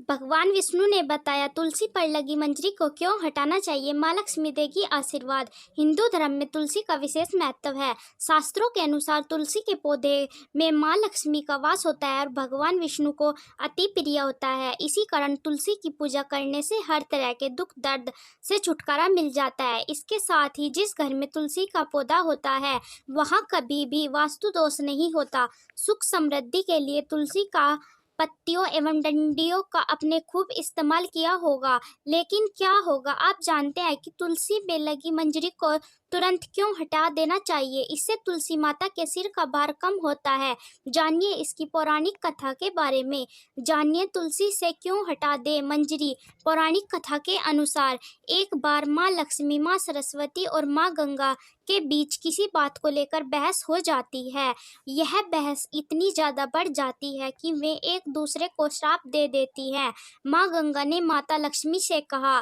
भगवान विष्णु ने बताया तुलसी पर लगी मंजरी को क्यों हटाना चाहिए। माँ लक्ष्मी देगी आशीर्वाद। हिंदू धर्म में तुलसी का विशेष महत्व है। शास्त्रों के अनुसार तुलसी के पौधे में माँ लक्ष्मी का वास होता है और भगवान विष्णु को अति प्रिय होता है। इसी कारण तुलसी की पूजा करने से हर तरह के दुख दर्द से छुटकारा मिल जाता है। इसके साथ ही जिस घर में तुलसी का पौधा होता है वहाँ कभी भी वास्तु दोष नहीं होता। सुख समृद्धि के लिए तुलसी का पत्तियों एवं डंडियों का आपने खूब इस्तेमाल किया होगा, लेकिन क्या होगा आप जानते हैं कि तुलसी में लगी मंजरी को तुरंत क्यों हटा देना चाहिए। इससे तुलसी माता के सिर का भार कम होता है। जानिए इसकी पौराणिक कथा के बारे में। जानिए तुलसी से क्यों हटा दे मंजरी। पौराणिक कथा के अनुसार एक बार माँ लक्ष्मी, माँ सरस्वती और माँ गंगा के बीच किसी बात को लेकर बहस हो जाती है। यह बहस इतनी ज्यादा बढ़ जाती है कि वे एक दूसरे को श्राप दे देती है। माँ गंगा ने माता लक्ष्मी से कहा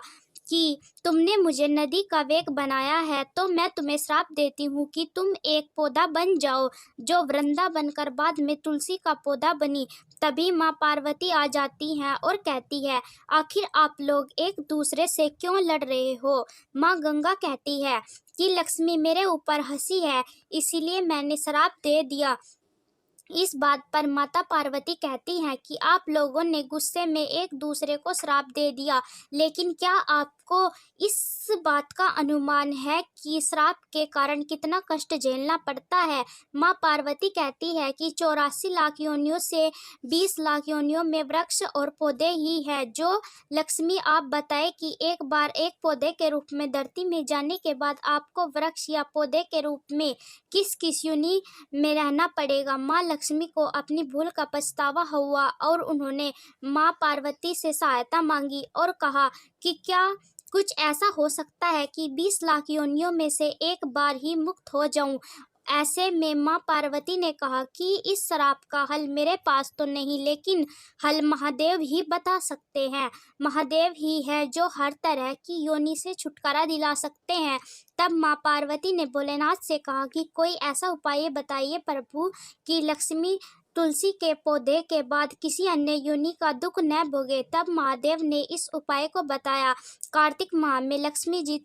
कि तुमने मुझे नदी का वेग बनाया है, तो मैं तुम्हें श्राप देती हूँ कि तुम एक पौधा बन जाओ, जो वृंदा बनकर बाद में तुलसी का पौधा बनी। तभी माँ पार्वती आ जाती हैं और कहती है, आखिर आप लोग एक दूसरे से क्यों लड़ रहे हो। माँ गंगा कहती है कि लक्ष्मी मेरे ऊपर हंसी है, इसीलिए मैंने श्राप दे दिया। इस बात पर माता पार्वती कहती हैं कि आप लोगों ने गुस्से में एक दूसरे को श्राप दे दिया, लेकिन क्या आपको इस बात का अनुमान है कि श्राप के कारण कितना कष्ट झेलना पड़ता है। माँ पार्वती कहती है कि 84 लाख योनियों से 20 लाख योनियों में वृक्ष और पौधे ही है। जो लक्ष्मी आप बताए कि एक बार एक पौधे के रूप में धरती में जाने के बाद आपको वृक्ष या पौधे के रूप में किस किस योनि में रहना पड़ेगा। माँ लक्ष्मी को अपनी भूल का पछतावा हुआ और उन्होंने माँ पार्वती से सहायता मांगी और कहा कि क्या कुछ ऐसा हो सकता है कि 20 लाख योनियों में से एक बार ही मुक्त हो जाऊं। ऐसे में माँ पार्वती ने कहा कि इस श्राप का हल मेरे पास तो नहीं, लेकिन हल महादेव ही बता सकते हैं। महादेव ही है जो हर तरह की योनि से छुटकारा दिला सकते हैं। तब माँ पार्वती ने भोलेनाथ से कहा कि कोई ऐसा उपाय बताइए प्रभु कि लक्ष्मी तुलसी के पौधे के बाद किसी अन्य योनि का दुख न भोगे। तब महादेव ने इस उपाय को बताया। कार्तिक माह में लक्ष्मी जी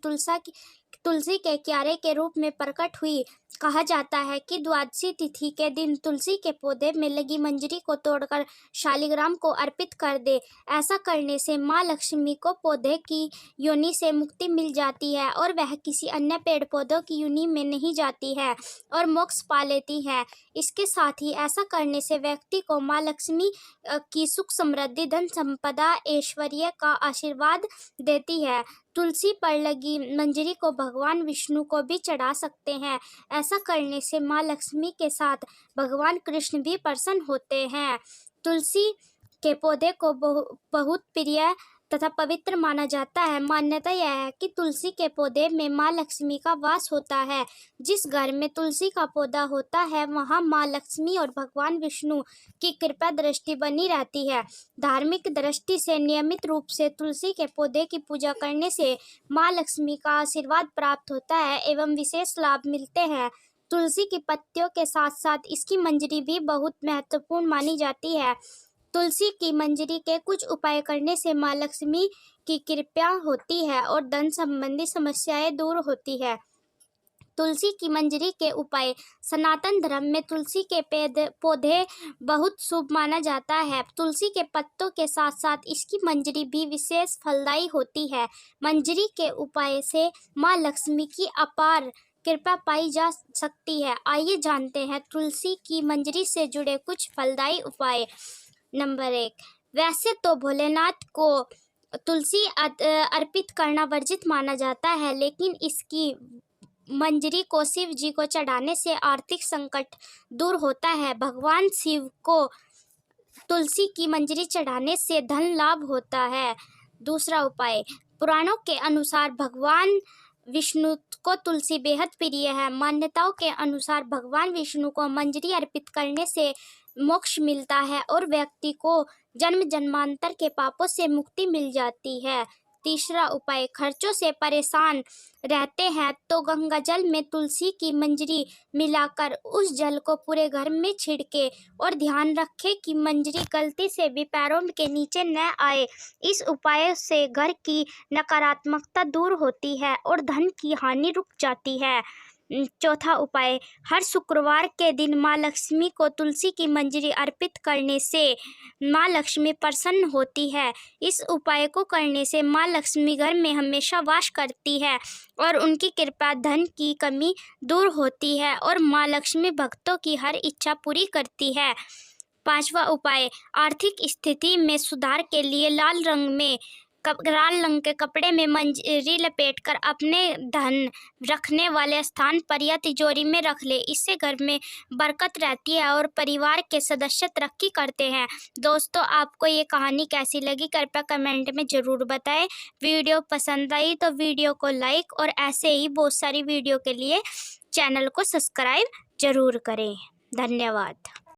तुलसी के क्यारे के रूप में प्रकट हुई। कहा जाता है कि द्वादशी तिथि के दिन तुलसी के पौधे में लगी मंजरी को तोड़कर शालिग्राम को अर्पित कर दे। ऐसा करने से माँ लक्ष्मी को पौधे की योनि से मुक्ति मिल जाती है और वह किसी अन्य पेड़ पौधों की योनि में नहीं जाती है और मोक्ष पा लेती है। इसके साथ ही ऐसा करने से व्यक्ति को माँ लक्ष्मी की सुख समृद्धि, धन संपदा, ऐश्वर्य का आशीर्वाद देती है। तुलसी पर लगी मंजरी को भगवान विष्णु को भी चढ़ा सकते हैं। ऐसा करने से माँ लक्ष्मी के साथ भगवान कृष्ण भी प्रसन्न होते हैं। तुलसी के पौधे को बहुत प्रिय तथा पवित्र माना जाता है। मान्यता यह है कि तुलसी के पौधे में माँ लक्ष्मी का वास होता है। जिस घर में तुलसी का पौधा होता है वहाँ माँ लक्ष्मी और भगवान विष्णु की कृपा दृष्टि बनी रहती है। धार्मिक दृष्टि से नियमित रूप से तुलसी के पौधे की पूजा करने से माँ लक्ष्मी का आशीर्वाद प्राप्त होता है एवं विशेष लाभ मिलते हैं। तुलसी की पत्तियों के साथ साथ इसकी मंजरी भी बहुत महत्वपूर्ण मानी जाती है। तुलसी की मंजरी के कुछ उपाय करने से माँ लक्ष्मी की कृपा होती है और धन संबंधी समस्याएं दूर होती है। तुलसी की मंजरी के उपाय। सनातन धर्म में तुलसी के पौधे बहुत शुभ माना जाता है। तुलसी के पत्तों के साथ साथ इसकी मंजरी भी विशेष फलदायी होती है। मंजरी के उपाय से माँ लक्ष्मी की अपार कृपा पाई जा सकती है। आइए जानते हैं तुलसी की मंजरी से जुड़े कुछ फलदायी उपाय। नंबर 1, वैसे तो भोलेनाथ को तुलसी अर्पित करना वर्जित माना जाता है, लेकिन इसकी मंजरी को शिव जी को चढ़ाने से आर्थिक संकट दूर होता है। भगवान शिव को तुलसी की मंजरी चढ़ाने से धन लाभ होता है। दूसरा उपाय, पुराणों के अनुसार भगवान विष्णु को तुलसी बेहद प्रिय है। मान्यताओं के अनुसार भगवान विष्णु को मंजरी अर्पित करने से मोक्ष मिलता है और व्यक्ति को जन्म जन्मांतर के पापों से मुक्ति मिल जाती है। तीसरा उपाय, खर्चों से परेशान रहते हैं तो गंगा जल में तुलसी की मंजरी मिलाकर उस जल को पूरे घर में छिड़के और ध्यान रखें कि मंजरी गलती से भी पैरों के नीचे न आए। इस उपाय से घर की नकारात्मकता दूर होती है और धन की हानि रुक जाती है। चौथा उपाय, हर शुक्रवार के दिन माँ लक्ष्मी को तुलसी की मंजरी अर्पित करने से माँ लक्ष्मी प्रसन्न होती है। इस उपाय को करने से माँ लक्ष्मी घर में हमेशा वास करती है और उनकी कृपा धन की कमी दूर होती है और माँ लक्ष्मी भक्तों की हर इच्छा पूरी करती है। पांचवा उपाय, आर्थिक स्थिति में सुधार के लिए लाल रंग के कपड़े में मंजरी लपेटकर अपने धन रखने वाले स्थान पर या तिजोरी में रख ले। इससे घर में बरकत रहती है और परिवार के सदस्य तरक्की करते हैं। दोस्तों, आपको ये कहानी कैसी लगी कृपया कमेंट में ज़रूर बताएं। वीडियो पसंद आई तो वीडियो को लाइक और ऐसे ही बहुत सारी वीडियो के लिए चैनल को सब्सक्राइब ज़रूर करें। धन्यवाद।